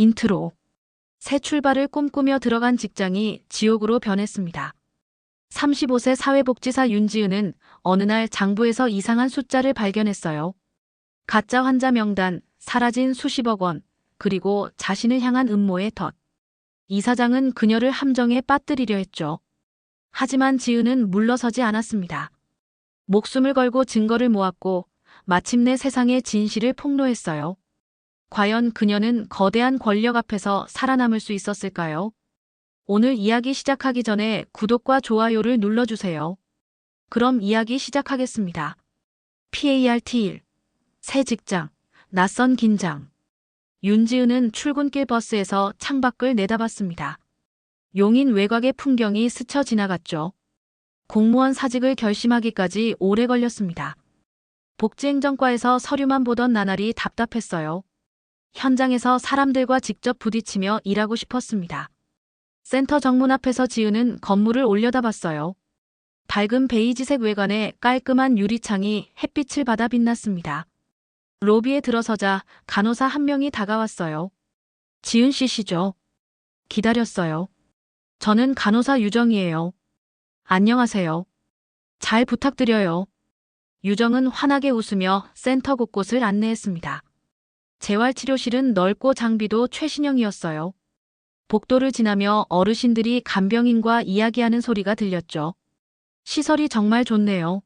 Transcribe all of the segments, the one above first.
인트로. 새 출발을 꿈꾸며 들어간 직장이 지옥으로 변했습니다. 35세 사회복지사 윤지은은 어느 날 장부에서 이상한 숫자를 발견했어요. 가짜 환자 명단, 사라진 수십억 원, 그리고 자신을 향한 음모의 덫. 이사장은 그녀를 함정에 빠뜨리려 했죠. 하지만 지은은 물러서지 않았습니다. 목숨을 걸고 증거를 모았고 마침내 세상의 진실을 폭로했어요. 과연 그녀는 거대한 권력 앞에서 살아남을 수 있었을까요? 오늘 이야기 시작하기 전에 구독과 좋아요를 눌러주세요. 그럼 이야기 시작하겠습니다. PART1. 새 직장, 낯선 긴장. 윤지은은 출근길 버스에서 창밖을 내다봤습니다. 용인 외곽의 풍경이 스쳐 지나갔죠. 공무원 사직을 결심하기까지 오래 걸렸습니다. 복지행정과에서 서류만 보던 나날이 답답했어요. 현장에서 사람들과 직접 부딪히며 일하고 싶었습니다. 센터 정문 앞에서 지은은 건물을 올려다봤어요. 밝은 베이지색 외관에 깔끔한 유리창이 햇빛을 받아 빛났습니다. 로비에 들어서자 간호사 한 명이 다가왔어요. 지은 씨시죠? 기다렸어요. 저는 간호사 유정이에요. 안녕하세요. 잘 부탁드려요. 유정은 환하게 웃으며 센터 곳곳을 안내했습니다. 재활치료실은 넓고 장비도 최신형이었어요. 복도를 지나며 어르신들이 간병인과 이야기하는 소리가 들렸죠. 시설이 정말 좋네요.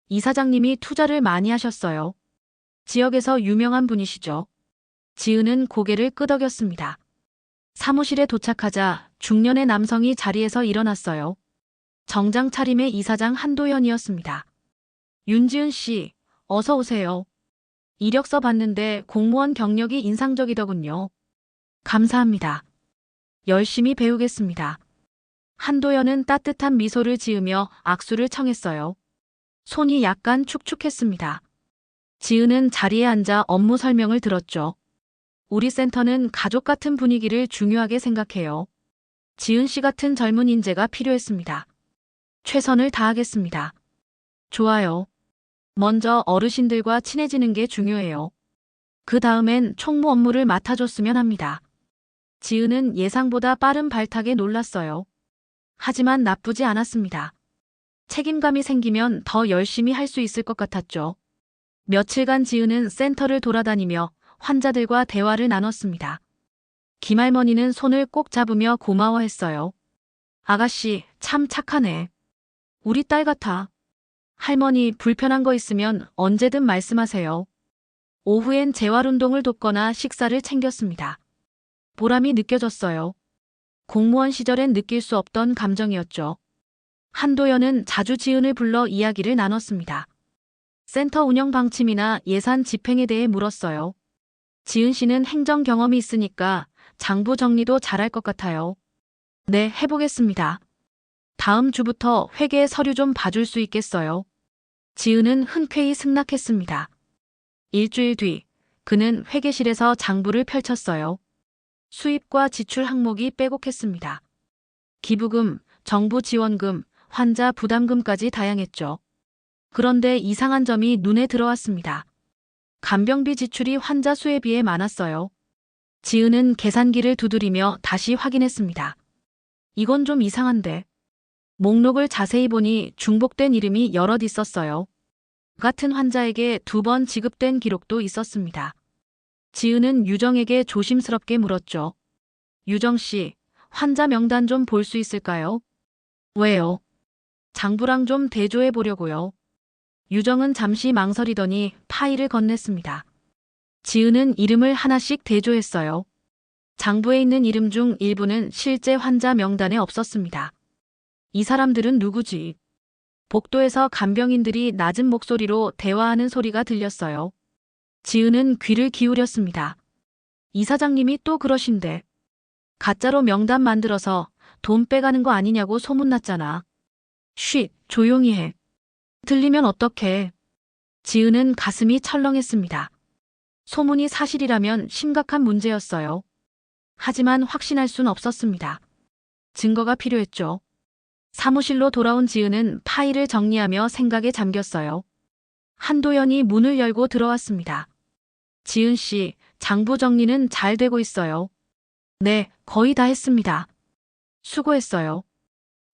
이사장님이 투자를 많이 하셨어요. 지역에서 유명한 분이시죠. 지은은 고개를 끄덕였습니다. 사무실에 도착하자 중년의 남성이 자리에서 일어났어요. 정장 차림의 이사장 한도현이었습니다. 윤지은 씨, 어서 오세요. 이력서 봤는데 공무원 경력이 인상적이더군요. 감사합니다. 열심히 배우겠습니다. 한도현은 따뜻한 미소를 지으며 악수를 청했어요. 손이 약간 축축했습니다. 지은은 자리에 앉아 업무 설명을 들었죠. 우리 센터는 가족 같은 분위기를 중요하게 생각해요. 지은 씨 같은 젊은 인재가 필요했습니다. 최선을 다하겠습니다. 좋아요. 먼저 어르신들과 친해지는 게 중요해요. 그 다음엔 총무 업무를 맡아줬으면 합니다. 지은은 예상보다 빠른 발탁에 놀랐어요. 하지만 나쁘지 않았습니다. 책임감이 생기면 더 열심히 할 수 있을 것 같았죠. 며칠간 지은은 센터를 돌아다니며 환자들과 대화를 나눴습니다. 김할머니는 손을 꼭 잡으며 고마워했어요. 아가씨, 참 착하네. 우리 딸 같아. 할머니 불편한 거 있으면 언제든 말씀하세요. 오후엔 재활운동을 돕거나 식사를 챙겼습니다. 보람이 느껴졌어요. 공무원 시절엔 느낄 수 없던 감정이었죠. 한도연은 자주 지은을 불러 이야기를 나눴습니다. 센터 운영 방침이나 예산 집행에 대해 물었어요. 지은 씨는 행정 경험이 있으니까 장부 정리도 잘할 것 같아요. 네, 해보겠습니다. 다음 주부터 회계 서류 좀 봐줄 수 있겠어요? 지은은 흔쾌히 승낙했습니다. 일주일 뒤, 그는 회계실에서 장부를 펼쳤어요. 수입과 지출 항목이 빼곡했습니다. 기부금, 정부 지원금, 환자 부담금까지 다양했죠. 그런데 이상한 점이 눈에 들어왔습니다. 간병비 지출이 환자 수에 비해 많았어요. 지은은 계산기를 두드리며 다시 확인했습니다. 이건 좀 이상한데. 목록을 자세히 보니 중복된 이름이 여럿 있었어요. 같은 환자에게 2번 지급된 기록도 있었습니다. 지은은 유정에게 조심스럽게 물었죠. 유정 씨, 환자 명단 좀 볼 수 있을까요? 왜요? 장부랑 좀 대조해 보려고요. 유정은 잠시 망설이더니 파일을 건넸습니다. 지은은 이름을 하나씩 대조했어요. 장부에 있는 이름 중 일부는 실제 환자 명단에 없었습니다. 이 사람들은 누구지? 복도에서 간병인들이 낮은 목소리로 대화하는 소리가 들렸어요. 지은은 귀를 기울였습니다. 이사장님이 또 그러신데. 가짜로 명단 만들어서 돈 빼가는 거 아니냐고 소문났잖아. 쉿, 조용히 해. 들리면 어떡해. 지은은 가슴이 철렁했습니다. 소문이 사실이라면 심각한 문제였어요. 하지만 확신할 순 없었습니다. 증거가 필요했죠. 사무실로 돌아온 지은은 파일을 정리하며 생각에 잠겼어요. 한도연이 문을 열고 들어왔습니다. 지은 씨, 장부 정리는 잘 되고 있어요. 네, 거의 다 했습니다. 수고했어요.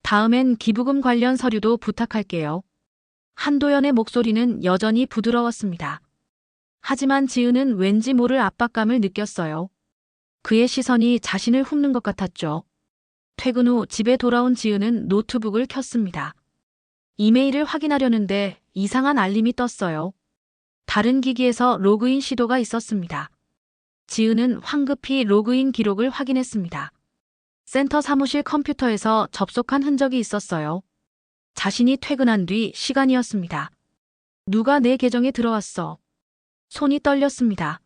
다음엔 기부금 관련 서류도 부탁할게요. 한도연의 목소리는 여전히 부드러웠습니다. 하지만 지은은 왠지 모를 압박감을 느꼈어요. 그의 시선이 자신을 훑는 것 같았죠. 퇴근 후 집에 돌아온 지은은 노트북을 켰습니다. 이메일을 확인하려는데 이상한 알림이 떴어요. 다른 기기에서 로그인 시도가 있었습니다. 지은은 황급히 로그인 기록을 확인했습니다. 센터 사무실 컴퓨터에서 접속한 흔적이 있었어요. 자신이 퇴근한 뒤 시간이었습니다. 누가 내 계정에 들어왔어. 손이 떨렸습니다.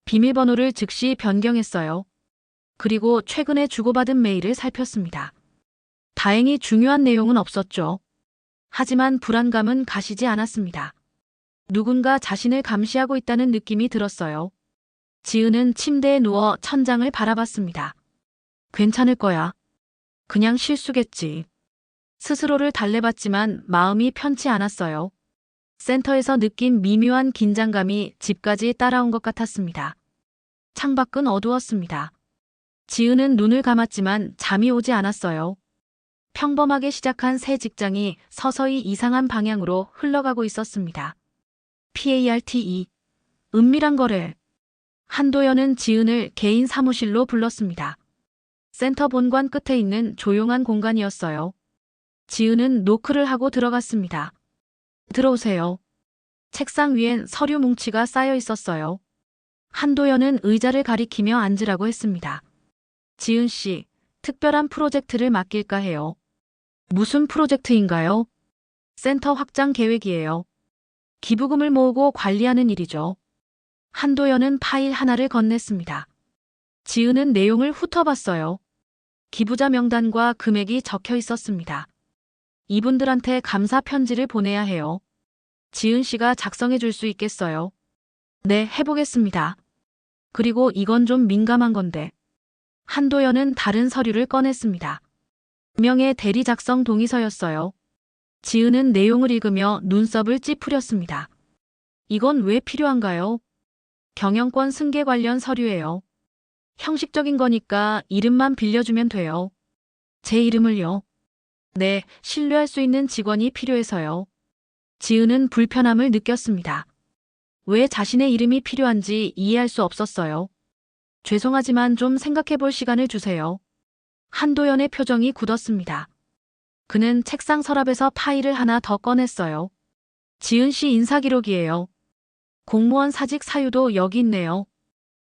비밀번호를 즉시 변경했어요. 그리고 최근에 주고받은 메일을 살폈습니다. 다행히 중요한 내용은 없었죠. 하지만 불안감은 가시지 않았습니다. 누군가 자신을 감시하고 있다는 느낌이 들었어요. 지은은 침대에 누워 천장을 바라봤습니다. 괜찮을 거야. 그냥 실수겠지. 스스로를 달래봤지만 마음이 편치 않았어요. 센터에서 느낀 미묘한 긴장감이 집까지 따라온 것 같았습니다. 창밖은 어두웠습니다. 지은은 눈을 감았지만 잠이 오지 않았어요. 평범하게 시작한 새 직장이 서서히 이상한 방향으로 흘러가고 있었습니다. PARTE. 은밀한 거래. 한도연은 지은을 개인 사무실로 불렀습니다. 센터 본관 끝에 있는 조용한 공간이었어요. 지은은 노크를 하고 들어갔습니다. 들어오세요. 책상 위엔 서류 뭉치가 쌓여 있었어요. 한도연은 의자를 가리키며 앉으라고 했습니다. 지은 씨, 특별한 프로젝트를 맡길까 해요. 무슨 프로젝트인가요? 센터 확장 계획이에요. 기부금을 모으고 관리하는 일이죠. 한도연은 파일 하나를 건넸습니다. 지은은 내용을 훑어봤어요. 기부자 명단과 금액이 적혀 있었습니다. 이분들한테 감사 편지를 보내야 해요. 지은 씨가 작성해 줄 수 있겠어요? 네, 해보겠습니다. 그리고 이건 좀 민감한 건데. 한도연은 다른 서류를 꺼냈습니다. 명의 대리 작성 동의서였어요. 지은은 내용을 읽으며 눈썹을 찌푸렸습니다. 이건 왜 필요한가요? 경영권 승계 관련 서류예요. 형식적인 거니까 이름만 빌려주면 돼요. 제 이름을요? 네, 신뢰할 수 있는 직원이 필요해서요. 지은은 불편함을 느꼈습니다. 왜 자신의 이름이 필요한지 이해할 수 없었어요. 죄송하지만 좀 생각해 볼 시간을 주세요. 한도연의 표정이 굳었습니다. 그는 책상 서랍에서 파일을 하나 더 꺼냈어요. 지은 씨 인사기록이에요. 공무원 사직 사유도 여기 있네요.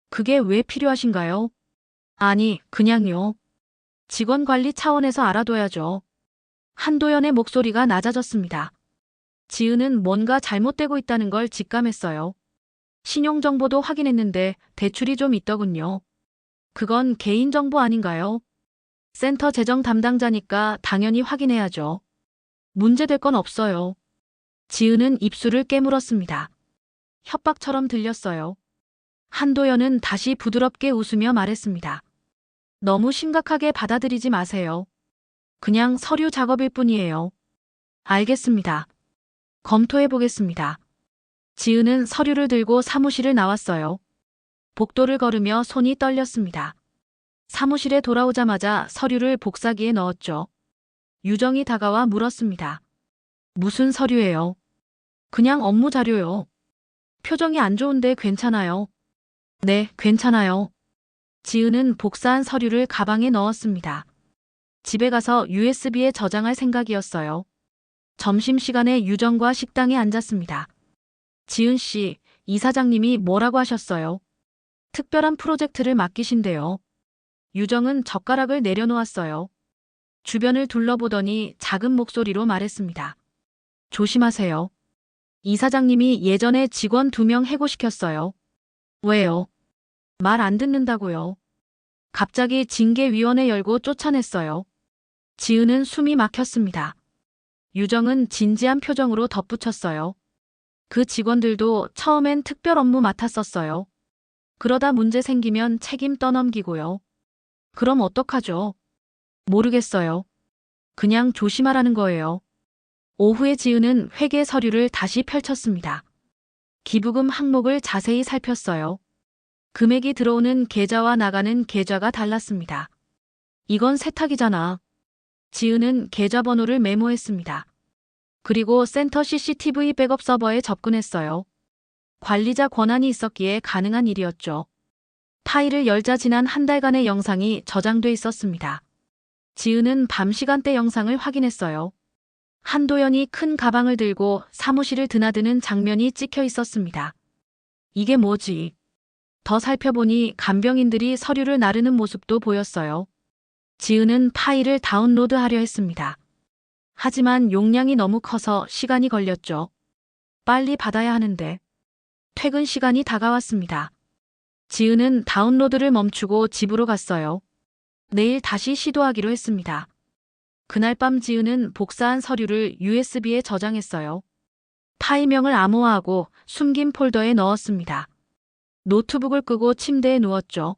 그게 왜 필요하신가요? 아니, 그냥요. 직원 관리 차원에서 알아둬야죠. 한도연의 목소리가 낮아졌습니다. 지은은 뭔가 잘못되고 있다는 걸 직감했어요. 신용정보도 확인했는데 대출이 좀 있더군요. 그건 개인정보 아닌가요? 센터 재정 담당자니까 당연히 확인해야죠. 문제될 건 없어요. 지은은 입술을 깨물었습니다. 협박처럼 들렸어요. 한도연은 다시 부드럽게 웃으며 말했습니다. 너무 심각하게 받아들이지 마세요. 그냥 서류 작업일 뿐이에요. 알겠습니다. 검토해 보겠습니다. 지은은 서류를 들고 사무실을 나왔어요. 복도를 걸으며 손이 떨렸습니다. 사무실에 돌아오자마자 서류를 복사기에 넣었죠. 유정이 다가와 물었습니다. 무슨 서류예요? 그냥 업무 자료요. 표정이 안 좋은데 괜찮아요. 네, 괜찮아요. 지은은 복사한 서류를 가방에 넣었습니다. 집에 가서 USB에 저장할 생각이었어요. 점심시간에 유정과 식당에 앉았습니다. 지은 씨, 이사장님이 뭐라고 하셨어요? 특별한 프로젝트를 맡기신대요. 유정은 젓가락을 내려놓았어요. 주변을 둘러보더니 작은 목소리로 말했습니다. 조심하세요. 이사장님이 예전에 직원 2명 해고시켰어요. 왜요? 말 안 듣는다고요. 갑자기 징계위원회 열고 쫓아냈어요. 지은은 숨이 막혔습니다. 유정은 진지한 표정으로 덧붙였어요. 그 직원들도 처음엔 특별 업무 맡았었어요. 그러다 문제 생기면 책임 떠넘기고요. 그럼 어떡하죠? 모르겠어요. 그냥 조심하라는 거예요. 오후에 지은은 회계 서류를 다시 펼쳤습니다. 기부금 항목을 자세히 살폈어요. 금액이 들어오는 계좌와 나가는 계좌가 달랐습니다. 이건 세탁이잖아. 지은은 계좌번호를 메모했습니다. 그리고 센터 CCTV 백업 서버에 접근했어요. 관리자 권한이 있었기에 가능한 일이었죠. 파일을 열자 지난 한 달간의 영상이 저장돼 있었습니다. 지은은 밤 시간대 영상을 확인했어요. 한도연이 큰 가방을 들고 사무실을 드나드는 장면이 찍혀 있었습니다. 이게 뭐지? 더 살펴보니 간병인들이 서류를 나르는 모습도 보였어요. 지은은 파일을 다운로드하려 했습니다. 하지만 용량이 너무 커서 시간이 걸렸죠. 빨리 받아야 하는데. 퇴근 시간이 다가왔습니다. 지은은 다운로드를 멈추고 집으로 갔어요. 내일 다시 시도하기로 했습니다. 그날 밤 지은은 복사한 서류를 USB에 저장했어요. 파일명을 암호화하고 숨긴 폴더에 넣었습니다. 노트북을 끄고 침대에 누웠죠.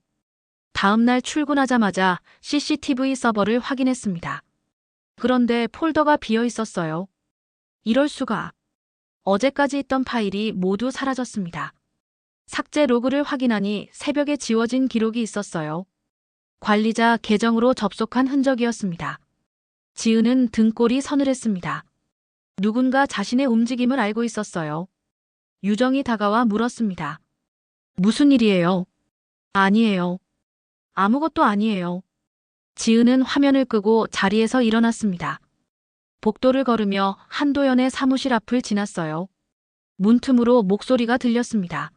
다음 날 출근하자마자 CCTV 서버를 확인했습니다. 그런데 폴더가 비어 있었어요. 이럴 수가. 어제까지 있던 파일이 모두 사라졌습니다. 삭제 로그를 확인하니 새벽에 지워진 기록이 있었어요. 관리자 계정으로 접속한 흔적이었습니다. 지은은 등골이 서늘했습니다. 누군가 자신의 움직임을 알고 있었어요. 유정이 다가와 물었습니다. 무슨 일이에요? 아니에요. 아무것도 아니에요. 지은은 화면을 끄고 자리에서 일어났습니다. 복도를 걸으며 한도연의 사무실 앞을 지났어요. 문틈으로 목소리가 들렸습니다.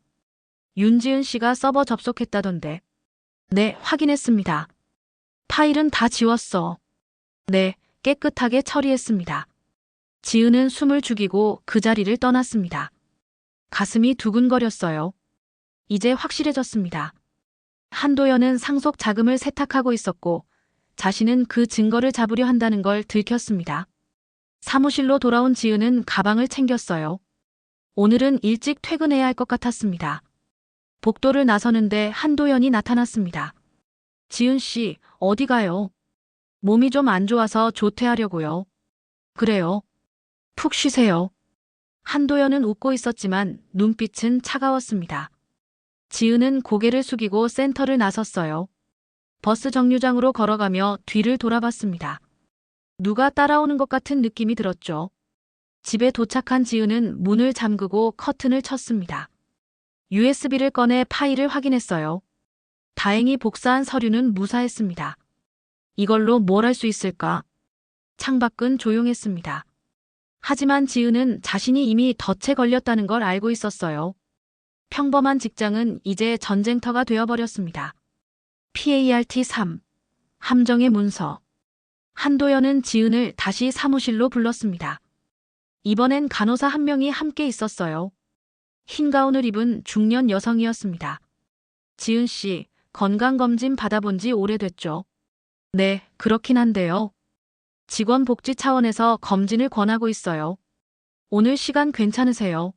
윤지은 씨가 서버 접속했다던데. 네, 확인했습니다. 파일은 다 지웠어. 네, 깨끗하게 처리했습니다. 지은은 숨을 죽이고 그 자리를 떠났습니다. 가슴이 두근거렸어요. 이제 확실해졌습니다. 한도연은 상속 자금을 세탁하고 있었고 자신은 그 증거를 잡으려 한다는 걸 들켰습니다. 사무실로 돌아온 지은은 가방을 챙겼어요. 오늘은 일찍 퇴근해야 할 것 같았습니다. 복도를 나서는데 한도연이 나타났습니다. 지은 씨, 어디 가요? 몸이 좀 안 좋아서 조퇴하려고요. 그래요. 푹 쉬세요. 한도연은 웃고 있었지만 눈빛은 차가웠습니다. 지은은 고개를 숙이고 센터를 나섰어요. 버스 정류장으로 걸어가며 뒤를 돌아봤습니다. 누가 따라오는 것 같은 느낌이 들었죠. 집에 도착한 지은은 문을 잠그고 커튼을 쳤습니다. USB를 꺼내 파일을 확인했어요. 다행히 복사한 서류는 무사했습니다. 이걸로 뭘 할 수 있을까? 창밖은 조용했습니다. 하지만 지은은 자신이 이미 덫에 걸렸다는 걸 알고 있었어요. 평범한 직장은 이제 전쟁터가 되어버렸습니다. PART3 함정의 문서. 한도연은 지은을 다시 사무실로 불렀습니다. 이번엔 간호사 한 명이 함께 있었어요. 흰 가운을 입은 중년 여성이었습니다. 지은 씨, 건강검진 받아본 지 오래됐죠? 네, 그렇긴 한데요. 직원 복지 차원에서 검진을 권하고 있어요. 오늘 시간 괜찮으세요?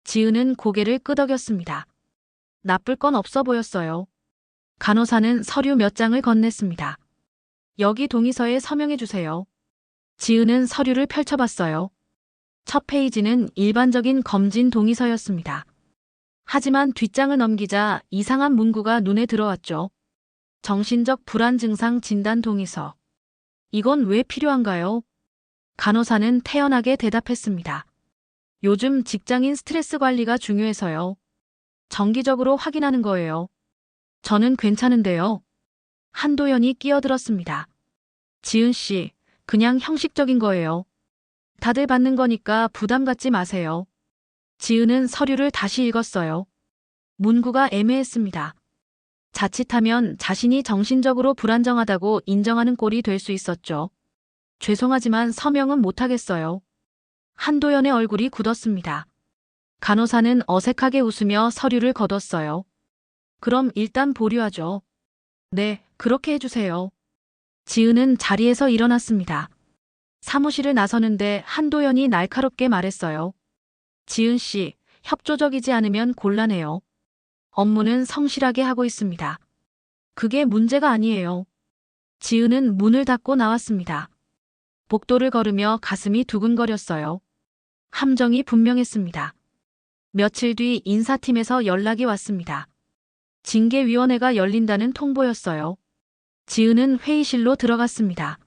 지은은 고개를 끄덕였습니다. 나쁠 건 없어 보였어요. 간호사는 서류 몇 장을 건넸습니다. 여기 동의서에 서명해 주세요. 지은은 서류를 펼쳐봤어요. 첫 페이지는 일반적인 검진 동의서였습니다. 하지만 뒷장을 넘기자 이상한 문구가 눈에 들어왔죠. 정신적 불안 증상 진단 동의서. 이건 왜 필요한가요? 간호사는 태연하게 대답했습니다. 요즘 직장인 스트레스 관리가 중요해서요. 정기적으로 확인하는 거예요. 저는 괜찮은데요. 한도연이 끼어들었습니다. 지은 씨, 그냥 형식적인 거예요. 다들 받는 거니까 부담 갖지 마세요. 지은은 서류를 다시 읽었어요. 문구가 애매했습니다. 자칫하면 자신이 정신적으로 불안정하다고 인정하는 꼴이 될 수 있었죠. 죄송하지만 서명은 못하겠어요. 한도연의 얼굴이 굳었습니다. 간호사는 어색하게 웃으며 서류를 거뒀어요. 그럼 일단 보류하죠. 네, 그렇게 해주세요. 지은은 자리에서 일어났습니다. 사무실을 나서는데 한도연이 날카롭게 말했어요. 지은 씨, 협조적이지 않으면 곤란해요. 업무는 성실하게 하고 있습니다. 그게 문제가 아니에요. 지은은 문을 닫고 나왔습니다. 복도를 걸으며 가슴이 두근거렸어요. 함정이 분명했습니다. 며칠 뒤 인사팀에서 연락이 왔습니다. 징계위원회가 열린다는 통보였어요. 지은은 회의실로 들어갔습니다.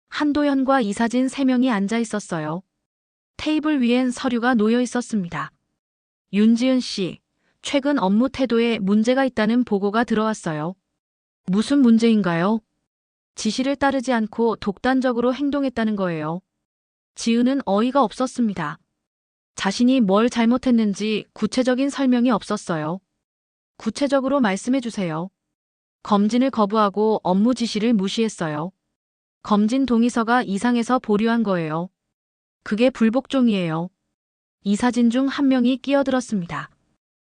한도현과 이사진 3명이 앉아 있었어요. 테이블 위엔 서류가 놓여 있었습니다. 윤지은 씨, 최근 업무 태도에 문제가 있다는 보고가 들어왔어요. 무슨 문제인가요? 지시를 따르지 않고 독단적으로 행동했다는 거예요. 지은은 어이가 없었습니다. 자신이 뭘 잘못했는지 구체적인 설명이 없었어요. 구체적으로 말씀해 주세요. 검진을 거부하고 업무 지시를 무시했어요. 검진 동의서가 이상해서 보류한 거예요. 그게 불복종이에요. 이사진 중 한 명이 끼어들었습니다.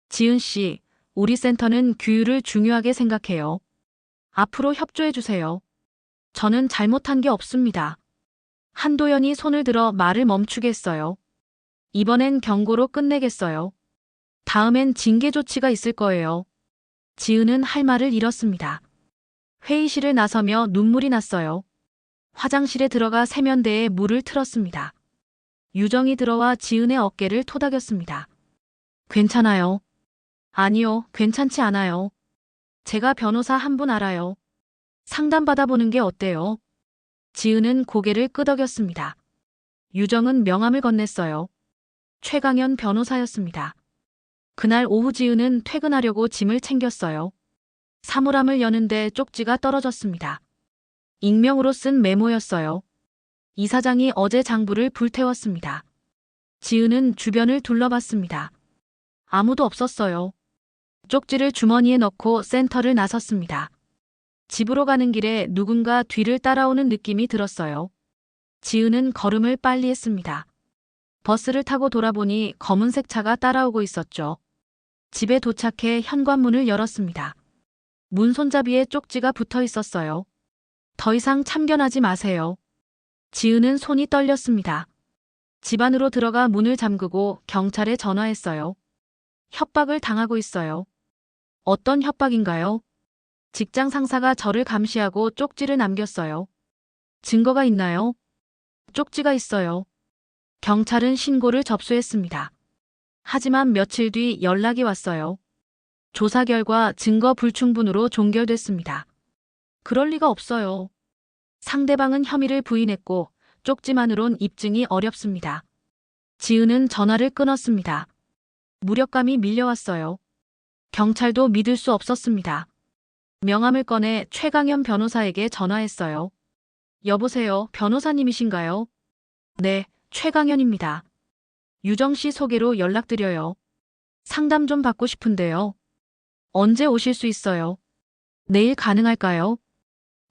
지은 씨, 우리 센터는 규율을 중요하게 생각해요. 앞으로 협조해 주세요. 저는 잘못한 게 없습니다. 한도연이 손을 들어 말을 멈추게 했어요. 이번엔 경고로 끝내겠어요. 다음엔 징계 조치가 있을 거예요. 지은은 할 말을 잃었습니다. 회의실을 나서며 눈물이 났어요. 화장실에 들어가 세면대에 물을 틀었습니다. 유정이 들어와 지은의 어깨를 토닥였습니다. 괜찮아요. 아니요, 괜찮지 않아요. 제가 변호사 한 분 알아요. 상담받아보는 게 어때요? 지은은 고개를 끄덕였습니다. 유정은 명함을 건넸어요. 최강현 변호사였습니다. 그날 오후 지은은 퇴근하려고 짐을 챙겼어요. 사물함을 여는데 쪽지가 떨어졌습니다. 익명으로 쓴 메모였어요. 이사장이 어제 장부를 불태웠습니다. 지은은 주변을 둘러봤습니다. 아무도 없었어요. 쪽지를 주머니에 넣고 센터를 나섰습니다. 집으로 가는 길에 누군가 뒤를 따라오는 느낌이 들었어요. 지은은 걸음을 빨리 했습니다. 버스를 타고 돌아보니 검은색 차가 따라오고 있었죠. 집에 도착해 현관문을 열었습니다. 문 손잡이에 쪽지가 붙어 있었어요. 더 이상 참견하지 마세요. 지은은 손이 떨렸습니다. 집 안으로 들어가 문을 잠그고 경찰에 전화했어요. 협박을 당하고 있어요. 어떤 협박인가요? 직장 상사가 저를 감시하고 쪽지를 남겼어요. 증거가 있나요? 쪽지가 있어요. 경찰은 신고를 접수했습니다. 하지만 며칠 뒤 연락이 왔어요. 조사 결과 증거 불충분으로 종결됐습니다. 그럴 리가 없어요. 상대방은 혐의를 부인했고 쪽지만으론 입증이 어렵습니다. 지은은 전화를 끊었습니다. 무력감이 밀려왔어요. 경찰도 믿을 수 없었습니다. 명함을 꺼내 최강현 변호사에게 전화했어요. 여보세요, 변호사님이신가요? 네, 최강현입니다. 유정 씨 소개로 연락드려요. 상담 좀 받고 싶은데요. 언제 오실 수 있어요? 내일 가능할까요?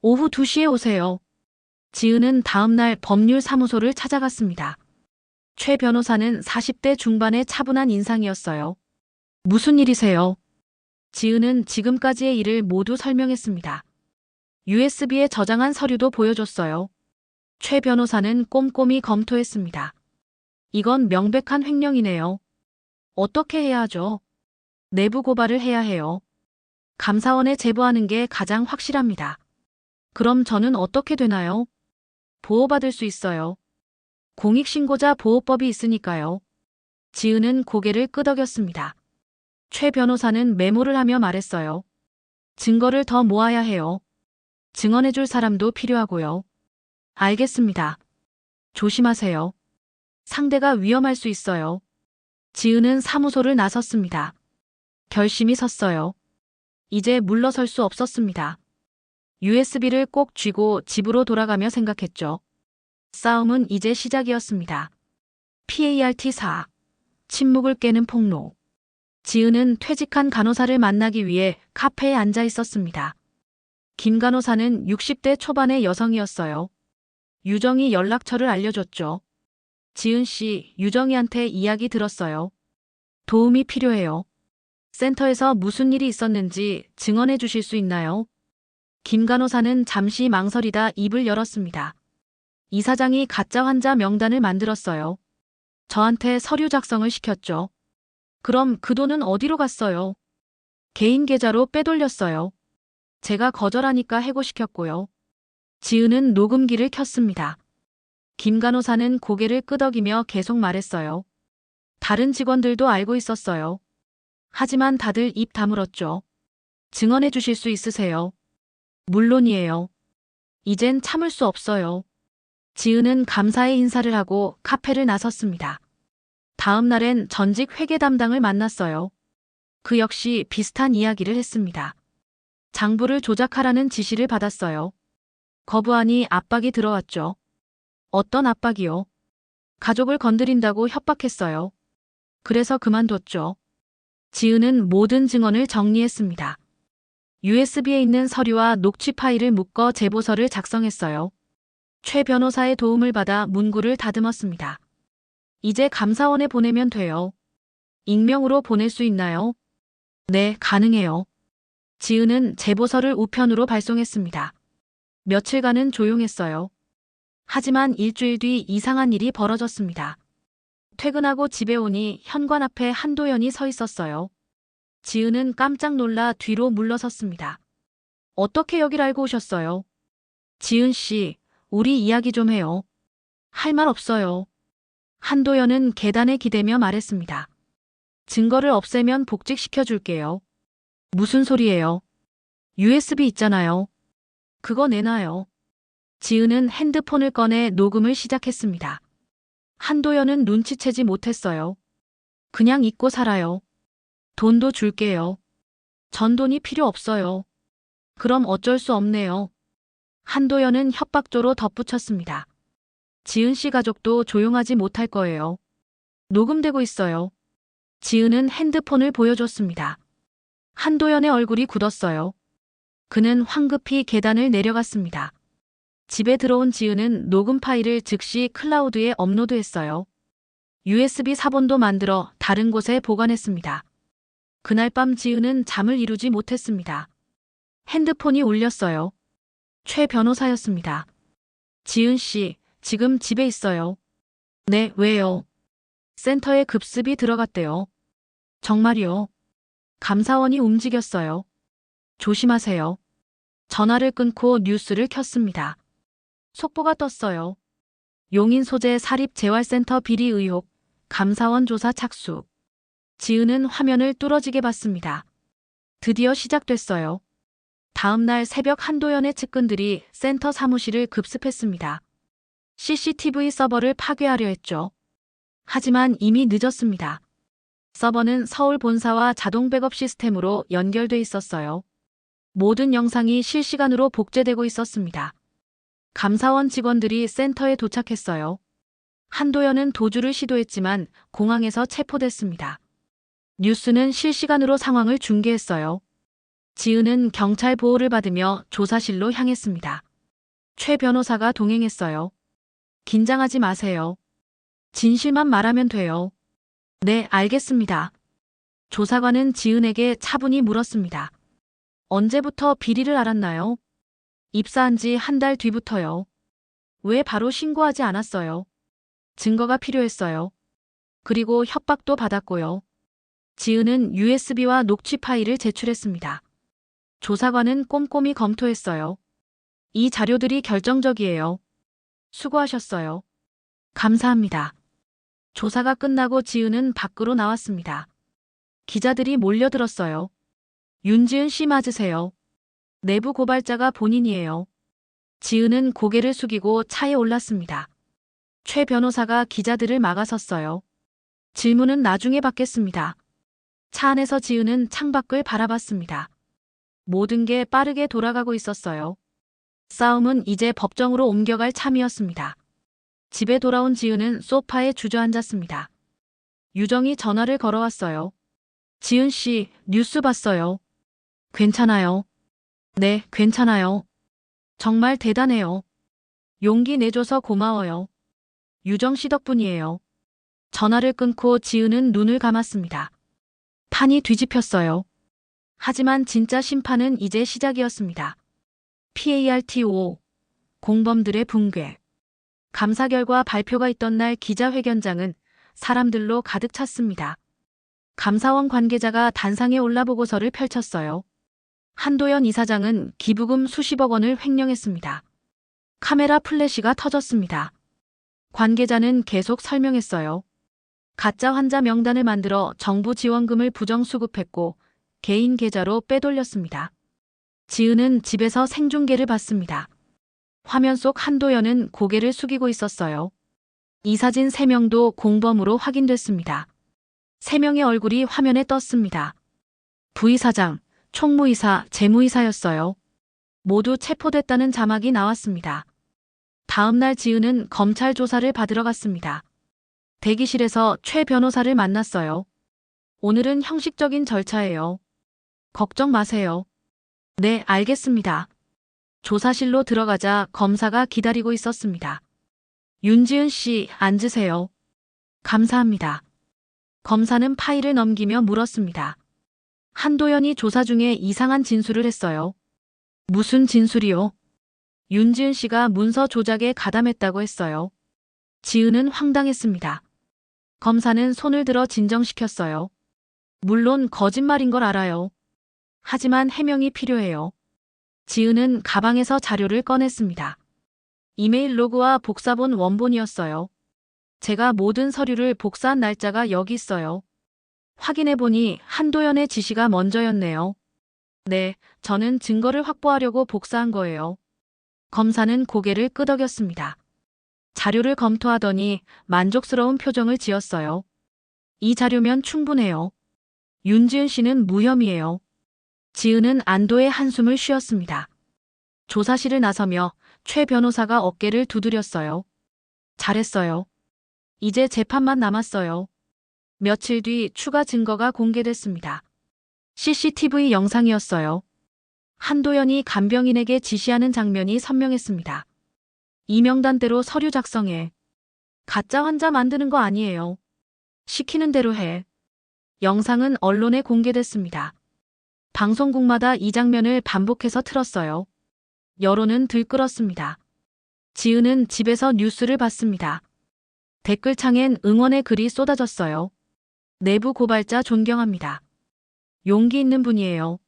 오후 2시에 오세요. 지은은 다음날 법률사무소를 찾아갔습니다. 최 변호사는 40대 중반의 차분한 인상이었어요. 무슨 일이세요? 지은은 지금까지의 일을 모두 설명했습니다. USB에 저장한 서류도 보여줬어요. 최 변호사는 꼼꼼히 검토했습니다. 이건 명백한 횡령이네요. 어떻게 해야 하죠? 내부 고발을 해야 해요. 감사원에 제보하는 게 가장 확실합니다. 그럼 저는 어떻게 되나요? 보호받을 수 있어요. 공익신고자 보호법이 있으니까요. 지은은 고개를 끄덕였습니다. 최 변호사는 메모를 하며 말했어요. 증거를 더 모아야 해요. 증언해줄 사람도 필요하고요. 알겠습니다. 조심하세요. 상대가 위험할 수 있어요. 지은은 사무소를 나섰습니다. 결심이 섰어요. 이제 물러설 수 없었습니다. USB를 꼭 쥐고 집으로 돌아가며 생각했죠. 싸움은 이제 시작이었습니다. PART4. 침묵을 깨는 폭로. 지은은 퇴직한 간호사를 만나기 위해 카페에 앉아 있었습니다. 김 간호사는 60대 초반의 여성이었어요. 유정이 연락처를 알려줬죠. 지은 씨, 유정이한테 이야기 들었어요. 도움이 필요해요. 센터에서 무슨 일이 있었는지 증언해 주실 수 있나요? 김 간호사는 잠시 망설이다 입을 열었습니다. 이사장이 가짜 환자 명단을 만들었어요. 저한테 서류 작성을 시켰죠. 그럼 그 돈은 어디로 갔어요? 개인 계좌로 빼돌렸어요. 제가 거절하니까 해고시켰고요. 지은은 녹음기를 켰습니다. 김 간호사는 고개를 끄덕이며 계속 말했어요. 다른 직원들도 알고 있었어요. 하지만 다들 입 다물었죠. 증언해 주실 수 있으세요? 물론이에요. 이젠 참을 수 없어요. 지은은 감사의 인사를 하고 카페를 나섰습니다. 다음 날엔 전직 회계 담당을 만났어요. 그 역시 비슷한 이야기를 했습니다. 장부를 조작하라는 지시를 받았어요. 거부하니 압박이 들어왔죠. 어떤 압박이요? 가족을 건드린다고 협박했어요. 그래서 그만뒀죠. 지은은 모든 증언을 정리했습니다. USB에 있는 서류와 녹취 파일을 묶어 제보서를 작성했어요. 최 변호사의 도움을 받아 문구를 다듬었습니다. 이제 감사원에 보내면 돼요. 익명으로 보낼 수 있나요? 네, 가능해요. 지은은 제보서를 우편으로 발송했습니다. 며칠간은 조용했어요. 하지만 일주일 뒤 이상한 일이 벌어졌습니다. 퇴근하고 집에 오니 현관 앞에 한도연이 서 있었어요. 지은은 깜짝 놀라 뒤로 물러섰습니다. 어떻게 여길 알고 오셨어요? 지은 씨, 우리 이야기 좀 해요. 할 말 없어요. 한도연은 계단에 기대며 말했습니다. 증거를 없애면 복직시켜 줄게요. 무슨 소리예요? USB 있잖아요. 그거 내놔요. 지은은 핸드폰을 꺼내 녹음을 시작했습니다. 한도연은 눈치채지 못했어요. 그냥 잊고 살아요. 돈도 줄게요. 전 돈이 필요 없어요. 그럼 어쩔 수 없네요. 한도연은 협박조로 덧붙였습니다. 지은 씨 가족도 조용하지 못할 거예요. 녹음되고 있어요. 지은은 핸드폰을 보여줬습니다. 한도연의 얼굴이 굳었어요. 그는 황급히 계단을 내려갔습니다. 집에 들어온 지은은 녹음 파일을 즉시 클라우드에 업로드했어요. USB 사본도 만들어 다른 곳에 보관했습니다. 그날 밤 지은은 잠을 이루지 못했습니다. 핸드폰이 울렸어요. 최 변호사였습니다. 지은 씨, 지금 집에 있어요. 네, 왜요? 센터에 급습이 들어갔대요. 정말이요? 감사원이 움직였어요. 조심하세요. 전화를 끊고 뉴스를 켰습니다. 속보가 떴어요. 용인 소재 사립재활센터 비리 의혹, 감사원 조사 착수. 지은은 화면을 뚫어지게 봤습니다. 드디어 시작됐어요. 다음 날 새벽 한도연의 측근들이 센터 사무실을 급습했습니다. CCTV 서버를 파괴하려 했죠. 하지만 이미 늦었습니다. 서버는 서울 본사와 자동 백업 시스템으로 연결돼 있었어요. 모든 영상이 실시간으로 복제되고 있었습니다. 감사원 직원들이 센터에 도착했어요. 한도연은 도주를 시도했지만 공항에서 체포됐습니다. 뉴스는 실시간으로 상황을 중계했어요. 지은은 경찰 보호를 받으며 조사실로 향했습니다. 최 변호사가 동행했어요. 긴장하지 마세요. 진실만 말하면 돼요. 네, 알겠습니다. 조사관은 지은에게 차분히 물었습니다. 언제부터 비리를 알았나요? 입사한 지 한 달 뒤부터요. 왜 바로 신고하지 않았어요? 증거가 필요했어요. 그리고 협박도 받았고요. 지은은 USB와 녹취 파일을 제출했습니다. 조사관은 꼼꼼히 검토했어요. 이 자료들이 결정적이에요. 수고하셨어요. 감사합니다. 조사가 끝나고 지은은 밖으로 나왔습니다. 기자들이 몰려들었어요. 윤지은 씨 맞으세요? 내부 고발자가 본인이에요. 지은은 고개를 숙이고 차에 올랐습니다. 최 변호사가 기자들을 막아섰어요. 질문은 나중에 받겠습니다. 차 안에서 지은은 창밖을 바라봤습니다. 모든 게 빠르게 돌아가고 있었어요. 싸움은 이제 법정으로 옮겨갈 참이었습니다. 집에 돌아온 지은은 소파에 주저앉았습니다. 유정이 전화를 걸어왔어요. 지은 씨, 뉴스 봤어요. 괜찮아요. 네, 괜찮아요. 정말 대단해요. 용기 내줘서 고마워요. 유정 씨 덕분이에요. 전화를 끊고 지은은 눈을 감았습니다. 판이 뒤집혔어요. 하지만 진짜 심판은 이제 시작이었습니다. PARTO, 공범들의 붕괴. 감사 결과 발표가 있던 날 기자회견장은 사람들로 가득 찼습니다. 감사원 관계자가 단상에 올라 보고서를 펼쳤어요. 한도연 이사장은 기부금 수십억 원을 횡령했습니다. 카메라 플래시가 터졌습니다. 관계자는 계속 설명했어요. 가짜 환자 명단을 만들어 정부 지원금을 부정수급했고 개인 계좌로 빼돌렸습니다. 지은은 집에서 생중계를 봤습니다. 화면 속 한도연은 고개를 숙이고 있었어요. 이 사진 3명도 공범으로 확인됐습니다. 3명의 얼굴이 화면에 떴습니다. 부이사장, 총무이사, 재무이사였어요. 모두 체포됐다는 자막이 나왔습니다. 다음 날 지은은 검찰 조사를 받으러 갔습니다. 대기실에서 최 변호사를 만났어요. 오늘은 형식적인 절차예요. 걱정 마세요. 네, 알겠습니다. 조사실로 들어가자 검사가 기다리고 있었습니다. 윤지은 씨, 앉으세요. 감사합니다. 검사는 파일을 넘기며 물었습니다. 한도연이 조사 중에 이상한 진술을 했어요. 무슨 진술이요? 윤지은 씨가 문서 조작에 가담했다고 했어요. 지은은 황당했습니다. 검사는 손을 들어 진정시켰어요. 물론 거짓말인 걸 알아요. 하지만 해명이 필요해요. 지은은 가방에서 자료를 꺼냈습니다. 이메일 로그와 복사본 원본이었어요. 제가 모든 서류를 복사한 날짜가 여기 있어요. 확인해보니 한도연의 지시가 먼저였네요. 네, 저는 증거를 확보하려고 복사한 거예요. 검사는 고개를 끄덕였습니다. 자료를 검토하더니 만족스러운 표정을 지었어요. 이 자료면 충분해요. 윤지은 씨는 무혐의예요. 지은은 안도의 한숨을 쉬었습니다. 조사실을 나서며 최 변호사가 어깨를 두드렸어요. 잘했어요. 이제 재판만 남았어요. 며칠 뒤 추가 증거가 공개됐습니다. CCTV 영상이었어요. 한도연이 간병인에게 지시하는 장면이 선명했습니다. 이 명단대로 서류 작성해. 가짜 환자 만드는 거 아니에요. 시키는 대로 해. 영상은 언론에 공개됐습니다. 방송국마다 이 장면을 반복해서 틀었어요. 여론은 들끓었습니다. 지은은 집에서 뉴스를 봤습니다. 댓글창엔 응원의 글이 쏟아졌어요. 내부 고발자 존경합니다. 용기 있는 분이에요.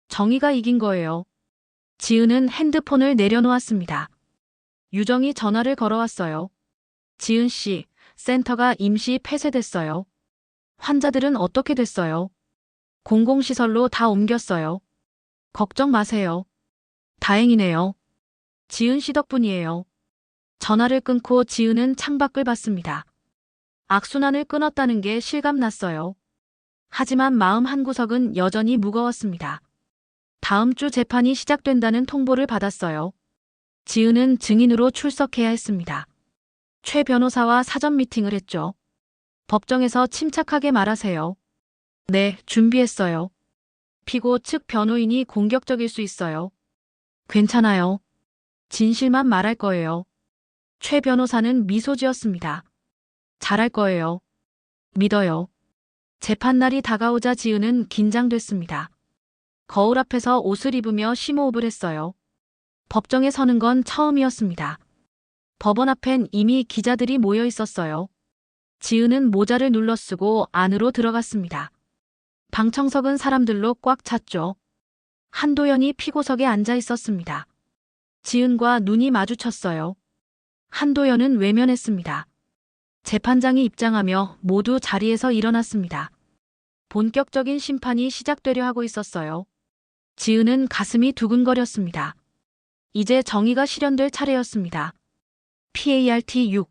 정의가 이긴 거예요. 지은은 핸드폰을 내려놓았습니다. 유정이 전화를 걸어왔어요. 지은 씨, 센터가 임시 폐쇄됐어요. 환자들은 어떻게 됐어요? 공공시설로 다 옮겼어요. 걱정 마세요. 다행이네요. 지은 씨 덕분이에요. 전화를 끊고 지은은 창밖을 봤습니다. 악순환을 끊었다는 게 실감났어요. 하지만 마음 한구석은 여전히 무거웠습니다. 다음 주 재판이 시작된다는 통보를 받았어요. 지은은 증인으로 출석해야 했습니다. 최 변호사와 사전 미팅을 했죠. 법정에서 침착하게 말하세요. 네, 준비했어요. 피고 측 변호인이 공격적일 수 있어요. 괜찮아요. 진실만 말할 거예요. 최 변호사는 미소 지었습니다. 잘할 거예요. 믿어요. 재판날이 다가오자 지은은 긴장됐습니다. 거울 앞에서 옷을 입으며 심호흡을 했어요. 법정에 서는 건 처음이었습니다. 법원 앞엔 이미 기자들이 모여 있었어요. 지은은 모자를 눌러쓰고 안으로 들어갔습니다. 방청석은 사람들로 꽉 찼죠. 한도연이 피고석에 앉아 있었습니다. 지은과 눈이 마주쳤어요. 한도연은 외면했습니다. 재판장이 입장하며 모두 자리에서 일어났습니다. 본격적인 심판이 시작되려 하고 있었어요. 지은은 가슴이 두근거렸습니다. 이제 정의가 실현될 차례였습니다. PART 6.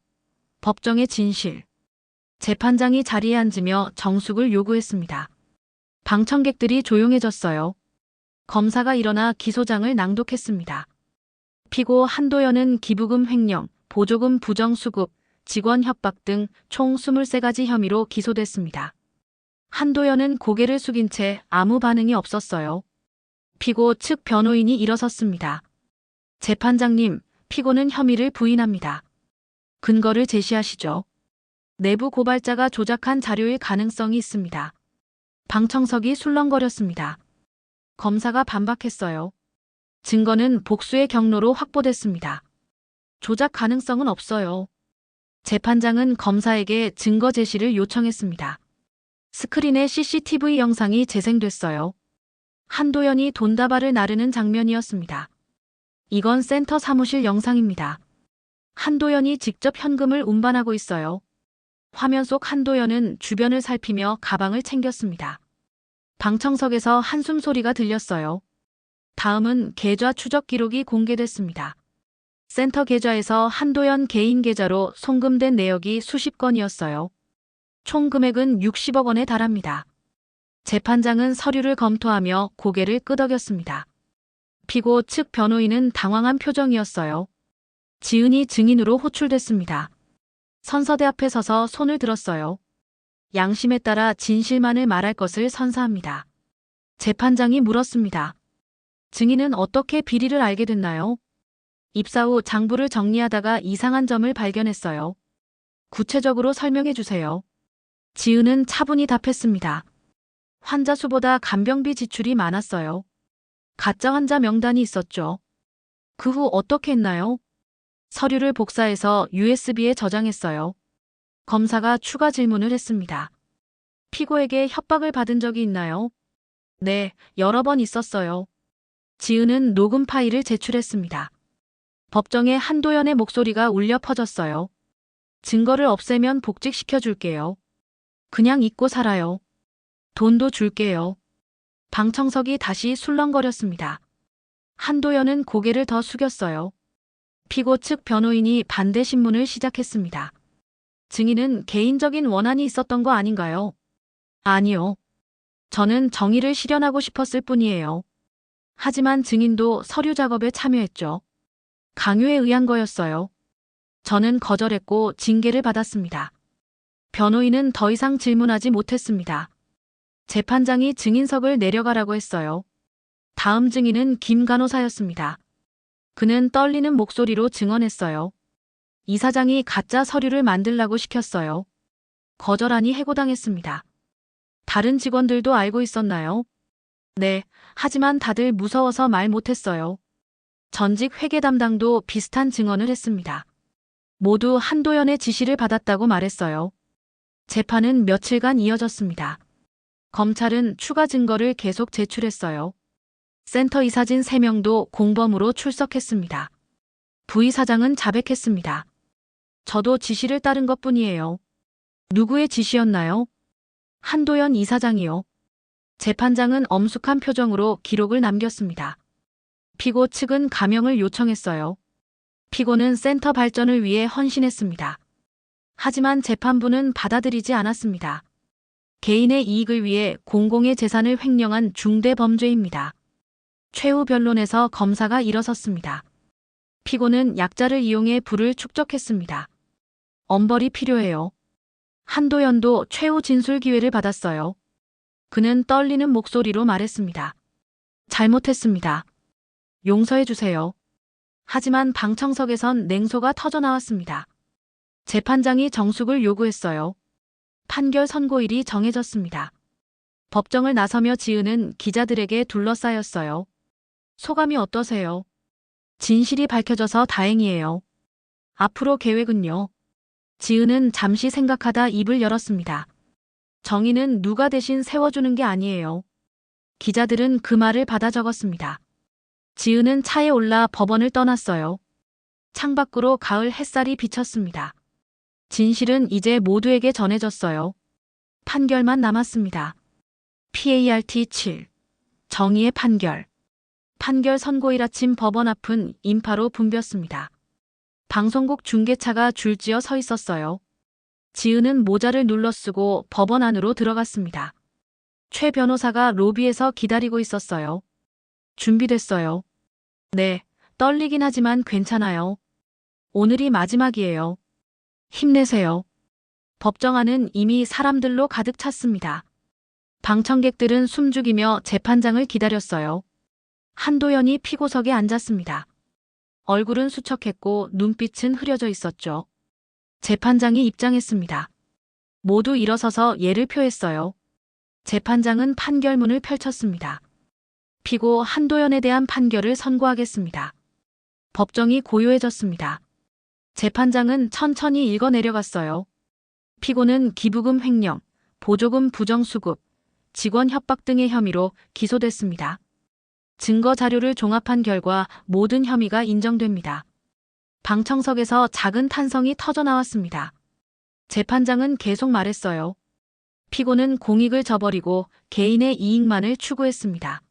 법정의 진실. 재판장이 자리에 앉으며 정숙을 요구했습니다. 방청객들이 조용해졌어요. 검사가 일어나 기소장을 낭독했습니다. 피고 한도연은 기부금 횡령, 보조금 부정수급, 직원 협박 등 총 23가지 혐의로 기소됐습니다. 한도연은 고개를 숙인 채 아무 반응이 없었어요. 피고 측 변호인이 일어섰습니다. 재판장님, 피고는 혐의를 부인합니다. 근거를 제시하시죠. 내부 고발자가 조작한 자료일 가능성이 있습니다. 방청석이 술렁거렸습니다. 검사가 반박했어요. 증거는 복수의 경로로 확보됐습니다. 조작 가능성은 없어요. 재판장은 검사에게 증거 제시를 요청했습니다. 스크린에 CCTV 영상이 재생됐어요. 한도연이 돈다발을 나르는 장면이었습니다. 이건 센터 사무실 영상입니다. 한도연이 직접 현금을 운반하고 있어요. 화면 속 한도연은 주변을 살피며 가방을 챙겼습니다. 방청석에서 한숨 소리가 들렸어요. 다음은 계좌 추적 기록이 공개됐습니다. 센터 계좌에서 한도연 개인 계좌로 송금된 내역이 수십 건이었어요. 총 금액은 60억 원에 달합니다. 재판장은 서류를 검토하며 고개를 끄덕였습니다. 피고 측 변호인은 당황한 표정이었어요. 지은이 증인으로 호출됐습니다. 선서대 앞에 서서 손을 들었어요. 양심에 따라 진실만을 말할 것을 선사합니다. 재판장이 물었습니다. 증인은 어떻게 비리를 알게 됐나요? 입사 후 장부를 정리하다가 이상한 점을 발견했어요. 구체적으로 설명해 주세요. 지은은 차분히 답했습니다. 환자 수보다 간병비 지출이 많았어요. 가짜 환자 명단이 있었죠. 그 후 어떻게 했나요? 서류를 복사해서 USB에 저장했어요. 검사가 추가 질문을 했습니다. 피고에게 협박을 받은 적이 있나요? 네, 여러 번 있었어요. 지은은 녹음 파일을 제출했습니다. 법정에 한도연의 목소리가 울려 퍼졌어요. 증거를 없애면 복직시켜 줄게요. 그냥 잊고 살아요. 돈도 줄게요. 방청석이 다시 술렁거렸습니다. 한도연은 고개를 더 숙였어요. 피고 측 변호인이 반대 신문을 시작했습니다. 증인은 개인적인 원한이 있었던 거 아닌가요? 아니요. 저는 정의를 실현하고 싶었을 뿐이에요. 하지만 증인도 서류 작업에 참여했죠. 강요에 의한 거였어요. 저는 거절했고 징계를 받았습니다. 변호인은 더 이상 질문하지 못했습니다. 재판장이 증인석을 내려가라고 했어요. 다음 증인은 김 간호사였습니다. 그는 떨리는 목소리로 증언했어요. 이사장이 가짜 서류를 만들라고 시켰어요. 거절하니 해고당했습니다. 다른 직원들도 알고 있었나요? 네, 하지만 다들 무서워서 말 못했어요. 전직 회계 담당도 비슷한 증언을 했습니다. 모두 한도연의 지시를 받았다고 말했어요. 재판은 며칠간 이어졌습니다. 검찰은 추가 증거를 계속 제출했어요. 센터 이사진 3명도 공범으로 출석했습니다. 부이사장은 자백했습니다. 저도 지시를 따른 것뿐이에요. 누구의 지시였나요? 한도연 이사장이요. 재판장은 엄숙한 표정으로 기록을 남겼습니다. 피고 측은 감형을 요청했어요. 피고는 센터 발전을 위해 헌신했습니다. 하지만 재판부는 받아들이지 않았습니다. 개인의 이익을 위해 공공의 재산을 횡령한 중대 범죄입니다. 최후 변론에서 검사가 일어섰습니다. 피고는 약자를 이용해 부를 축적했습니다. 엄벌이 필요해요. 한도연도 최후 진술 기회를 받았어요. 그는 떨리는 목소리로 말했습니다. 잘못했습니다. 용서해 주세요. 하지만 방청석에선 냉소가 터져나왔습니다. 재판장이 정숙을 요구했어요. 판결 선고일이 정해졌습니다. 법정을 나서며 지은은 기자들에게 둘러싸였어요. 소감이 어떠세요? 진실이 밝혀져서 다행이에요. 앞으로 계획은요? 지은은 잠시 생각하다 입을 열었습니다. 정의는 누가 대신 세워주는 게 아니에요. 기자들은 그 말을 받아 적었습니다. 지은은 차에 올라 법원을 떠났어요. 창밖으로 가을 햇살이 비쳤습니다. 진실은 이제 모두에게 전해졌어요. 판결만 남았습니다. PART 7. 정의의 판결. 판결 선고일 아침 법원 앞은 인파로 붐볐습니다. 방송국 중계차가 줄지어 서 있었어요. 지은은 모자를 눌러쓰고 법원 안으로 들어갔습니다. 최 변호사가 로비에서 기다리고 있었어요. 준비됐어요. 네, 떨리긴 하지만 괜찮아요. 오늘이 마지막이에요. 힘내세요. 법정 안은 이미 사람들로 가득 찼습니다. 방청객들은 숨죽이며 재판장을 기다렸어요. 한도연이 피고석에 앉았습니다. 얼굴은 수척했고 눈빛은 흐려져 있었죠. 재판장이 입장했습니다. 모두 일어서서 예를 표했어요. 재판장은 판결문을 펼쳤습니다. 피고 한도연에 대한 판결을 선고하겠습니다. 법정이 고요해졌습니다. 재판장은 천천히 읽어 내려갔어요. 피고는 기부금 횡령, 보조금 부정수급, 직원 협박 등의 혐의로 기소됐습니다. 증거 자료를 종합한 결과 모든 혐의가 인정됩니다. 방청석에서 작은 탄성이 터져 나왔습니다. 재판장은 계속 말했어요. 피고는 공익을 저버리고 개인의 이익만을 추구했습니다.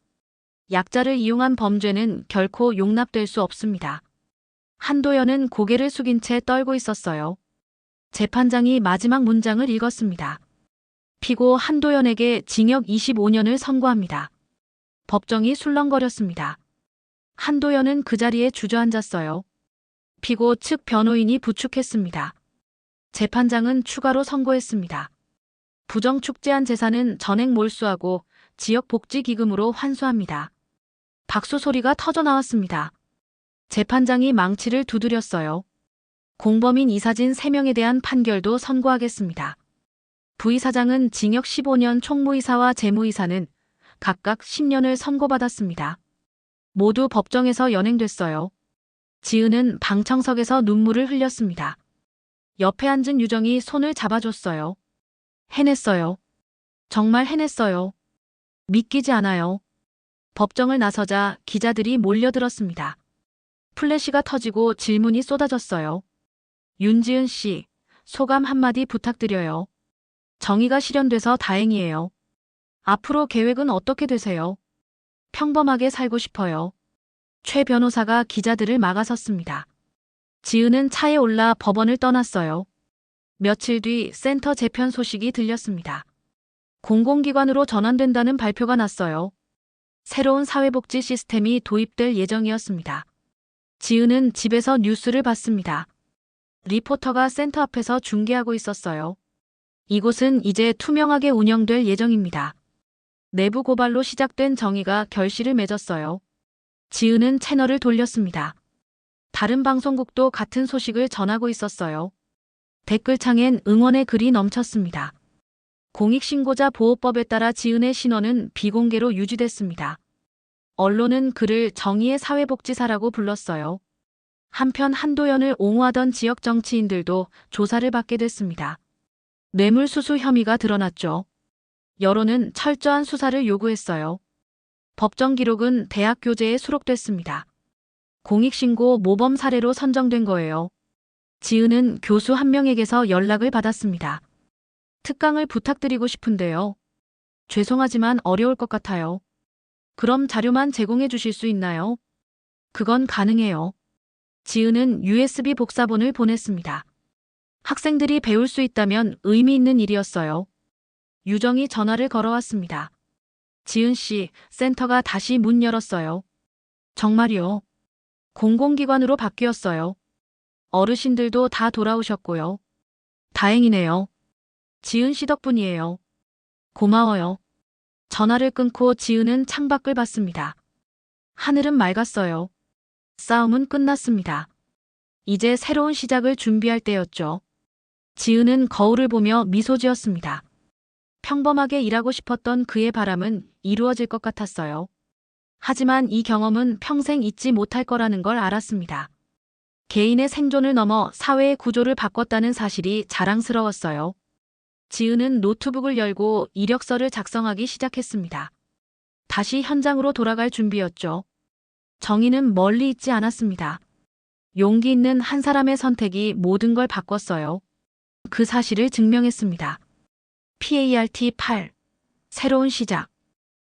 약자를 이용한 범죄는 결코 용납될 수 없습니다. 한도연은 고개를 숙인 채 떨고 있었어요. 재판장이 마지막 문장을 읽었습니다. 피고 한도연에게 징역 25년을 선고합니다. 법정이 술렁거렸습니다. 한도연은 그 자리에 주저앉았어요. 피고 측 변호인이 부축했습니다. 재판장은 추가로 선고했습니다. 부정축제한 재산은 전액 몰수하고 지역복지기금으로 환수합니다. 박수 소리가 터져 나왔습니다. 재판장이 망치를 두드렸어요. 공범인 이사진 3명에 대한 판결도 선고하겠습니다. 부이사장은 징역 15년, 총무이사와 재무이사는 각각 10년을 선고받았습니다. 모두 법정에서 연행됐어요. 지은은 방청석에서 눈물을 흘렸습니다. 옆에 앉은 유정이 손을 잡아줬어요. 해냈어요. 정말 해냈어요. 믿기지 않아요. 법정을 나서자 기자들이 몰려들었습니다. 플래시가 터지고 질문이 쏟아졌어요. 윤지은 씨, 소감 한마디 부탁드려요. 정의가 실현돼서 다행이에요. 앞으로 계획은 어떻게 되세요? 평범하게 살고 싶어요. 최 변호사가 기자들을 막아섰습니다. 지은은 차에 올라 법원을 떠났어요. 며칠 뒤 센터 재편 소식이 들렸습니다. 공공기관으로 전환된다는 발표가 났어요. 새로운 사회복지 시스템이 도입될 예정이었습니다. 지은은 집에서 뉴스를 봤습니다. 리포터가 센터 앞에서 중계하고 있었어요. 이곳은 이제 투명하게 운영될 예정입니다. 내부 고발로 시작된 정의가 결실을 맺었어요. 지은은 채널을 돌렸습니다. 다른 방송국도 같은 소식을 전하고 있었어요. 댓글창엔 응원의 글이 넘쳤습니다. 공익신고자 보호법에 따라 지은의 신원은 비공개로 유지됐습니다. 언론은 그를 정의의 사회복지사라고 불렀어요. 한편 한도연을 옹호하던 지역 정치인들도 조사를 받게 됐습니다. 뇌물수수 혐의가 드러났죠. 여론은 철저한 수사를 요구했어요. 법정 기록은 대학 교재에 수록됐습니다. 공익신고 모범 사례로 선정된 거예요. 지은은 교수 한 명에게서 연락을 받았습니다. 특강을 부탁드리고 싶은데요. 죄송하지만 어려울 것 같아요. 그럼 자료만 제공해 주실 수 있나요? 그건 가능해요. 지은은 USB 복사본을 보냈습니다. 학생들이 배울 수 있다면 의미 있는 일이었어요. 유정이 전화를 걸어왔습니다. 지은 씨, 센터가 다시 문 열었어요. 정말요? 공공기관으로 바뀌었어요. 어르신들도 다 돌아오셨고요. 다행이네요. 지은 씨 덕분이에요. 고마워요. 전화를 끊고 지은은 창밖을 봤습니다. 하늘은 맑았어요. 싸움은 끝났습니다. 이제 새로운 시작을 준비할 때였죠. 지은은 거울을 보며 미소 지었습니다. 평범하게 일하고 싶었던 그의 바람은 이루어질 것 같았어요. 하지만 이 경험은 평생 잊지 못할 거라는 걸 알았습니다. 개인의 생존을 넘어 사회의 구조를 바꿨다는 사실이 자랑스러웠어요. 지은은 노트북을 열고 이력서를 작성하기 시작했습니다. 다시 현장으로 돌아갈 준비였죠. 정의는 멀리 있지 않았습니다. 용기 있는 한 사람의 선택이 모든 걸 바꿨어요. 그 사실을 증명했습니다. PART 8. 새로운 시작.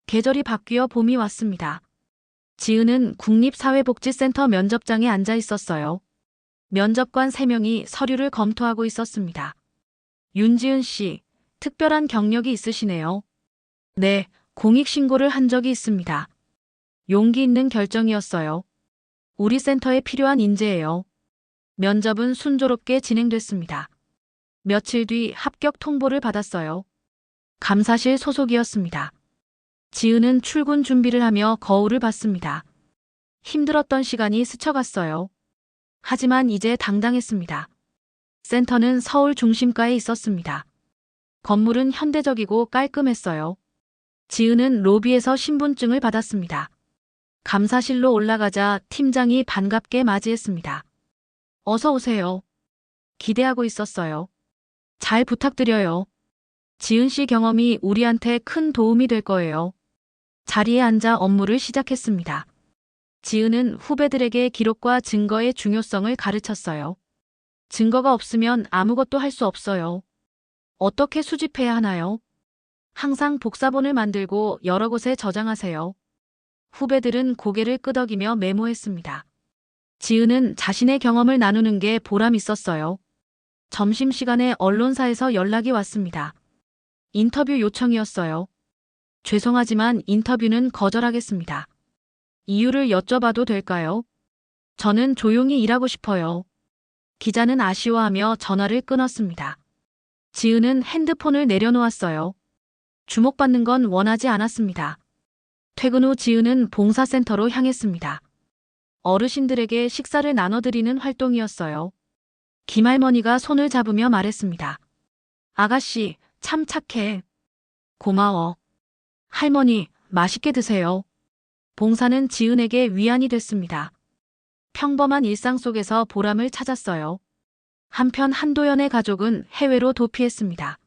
계절이 바뀌어 봄이 왔습니다. 지은은 국립사회복지센터 면접장에 앉아 있었어요. 면접관 3명이 서류를 검토하고 있었습니다. 윤지은 씨, 특별한 경력이 있으시네요. 네, 공익신고를 한 적이 있습니다. 용기 있는 결정이었어요. 우리 센터에 필요한 인재예요. 면접은 순조롭게 진행됐습니다. 며칠 뒤 합격 통보를 받았어요. 감사실 소속이었습니다. 지은은 출근 준비를 하며 거울을 봤습니다. 힘들었던 시간이 스쳐갔어요. 하지만 이제 당당했습니다. 센터는 서울 중심가에 있었습니다. 건물은 현대적이고 깔끔했어요. 지은은 로비에서 신분증을 받았습니다. 감사실로 올라가자 팀장이 반갑게 맞이했습니다. 어서 오세요. 기대하고 있었어요. 잘 부탁드려요. 지은 씨 경험이 우리한테 큰 도움이 될 거예요. 자리에 앉아 업무를 시작했습니다. 지은은 후배들에게 기록과 증거의 중요성을 가르쳤어요. 증거가 없으면 아무것도 할 수 없어요. 어떻게 수집해야 하나요? 항상 복사본을 만들고 여러 곳에 저장하세요. 후배들은 고개를 끄덕이며 메모했습니다. 지은은 자신의 경험을 나누는 게 보람 있었어요. 점심시간에 언론사에서 연락이 왔습니다. 인터뷰 요청이었어요. 죄송하지만 인터뷰는 거절하겠습니다. 이유를 여쭤봐도 될까요? 저는 조용히 일하고 싶어요. 기자는 아쉬워하며 전화를 끊었습니다. 지은은 핸드폰을 내려놓았어요. 주목받는 건 원하지 않았습니다. 퇴근 후 지은은 봉사센터로 향했습니다. 어르신들에게 식사를 나눠드리는 활동이었어요. 김할머니가 손을 잡으며 말했습니다. 아가씨, 참 착해. 고마워. 할머니, 맛있게 드세요. 봉사는 지은에게 위안이 됐습니다. 평범한 일상 속에서 보람을 찾았어요. 한편 한도연의 가족은 해외로 도피했습니다.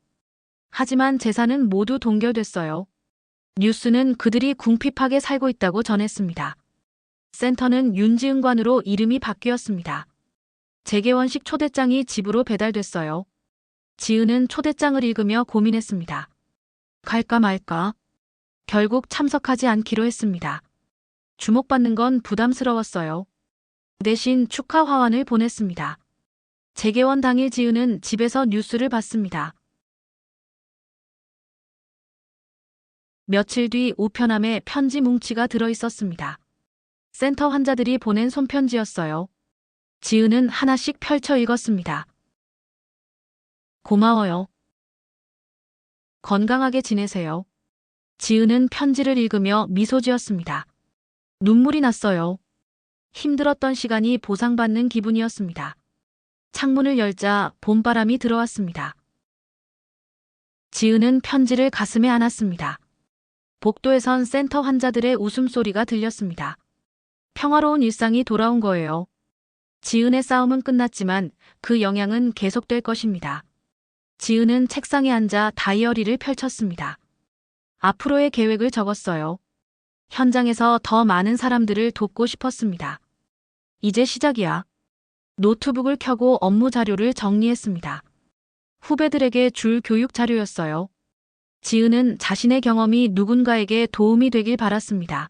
하지만 재산은 모두 동결됐어요. 뉴스는 그들이 궁핍하게 살고 있다고 전했습니다. 센터는 윤지은관으로 이름이 바뀌었습니다. 재개원식 초대장이 집으로 배달됐어요. 지은은 초대장을 읽으며 고민했습니다. 갈까 말까? 결국 참석하지 않기로 했습니다. 주목받는 건 부담스러웠어요. 대신 축하 화환을 보냈습니다. 재개원 당일 지은은 집에서 뉴스를 봤습니다. 며칠 뒤 우편함에 편지 뭉치가 들어있었습니다. 센터 환자들이 보낸 손편지였어요. 지은은 하나씩 펼쳐 읽었습니다. 고마워요. 건강하게 지내세요. 지은은 편지를 읽으며 미소 지었습니다. 눈물이 났어요. 힘들었던 시간이 보상받는 기분이었습니다. 창문을 열자 봄바람이 들어왔습니다. 지은은 편지를 가슴에 안았습니다. 복도에선 센터 환자들의 웃음소리가 들렸습니다. 평화로운 일상이 돌아온 거예요. 지은의 싸움은 끝났지만 그 영향은 계속될 것입니다. 지은은 책상에 앉아 다이어리를 펼쳤습니다. 앞으로의 계획을 적었어요. 현장에서 더 많은 사람들을 돕고 싶었습니다. 이제 시작이야. 노트북을 켜고 업무 자료를 정리했습니다. 후배들에게 줄 교육 자료였어요. 지은은 자신의 경험이 누군가에게 도움이 되길 바랐습니다.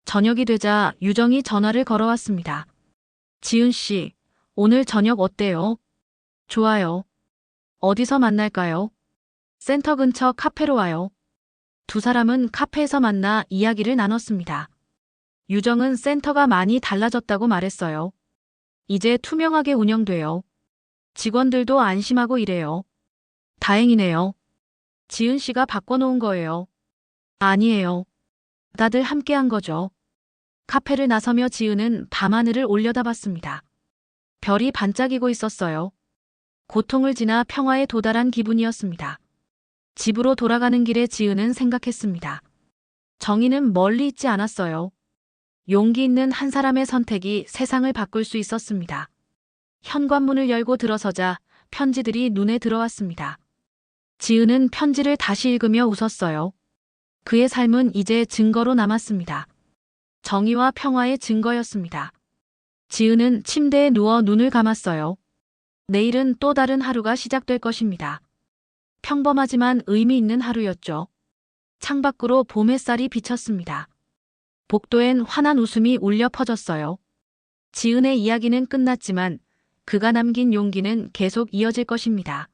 저녁이 되자 유정이 전화를 걸어왔습니다. 지은 씨, 오늘 저녁 어때요? 좋아요. 어디서 만날까요? 센터 근처 카페로 와요. 두 사람은 카페에서 만나 이야기를 나눴습니다. 유정은 센터가 많이 달라졌다고 말했어요. 이제 투명하게 운영돼요. 직원들도 안심하고 일해요. 다행이네요. 지은 씨가 바꿔놓은 거예요. 아니에요. 다들 함께한 거죠. 카페를 나서며 지은은 밤하늘을 올려다봤습니다. 별이 반짝이고 있었어요. 고통을 지나 평화에 도달한 기분이었습니다. 집으로 돌아가는 길에 지은은 생각했습니다. 정의는 멀리 있지 않았어요. 용기 있는 한 사람의 선택이 세상을 바꿀 수 있었습니다. 현관문을 열고 들어서자 편지들이 눈에 들어왔습니다. 지은은 편지를 다시 읽으며 웃었어요. 그의 삶은 이제 증거로 남았습니다. 정의와 평화의 증거였습니다. 지은은 침대에 누워 눈을 감았어요. 내일은 또 다른 하루가 시작될 것입니다. 평범하지만 의미 있는 하루였죠. 창밖으로 봄 햇살이 비쳤습니다. 복도엔 환한 웃음이 울려 퍼졌어요. 지은의 이야기는 끝났지만 그가 남긴 용기는 계속 이어질 것입니다.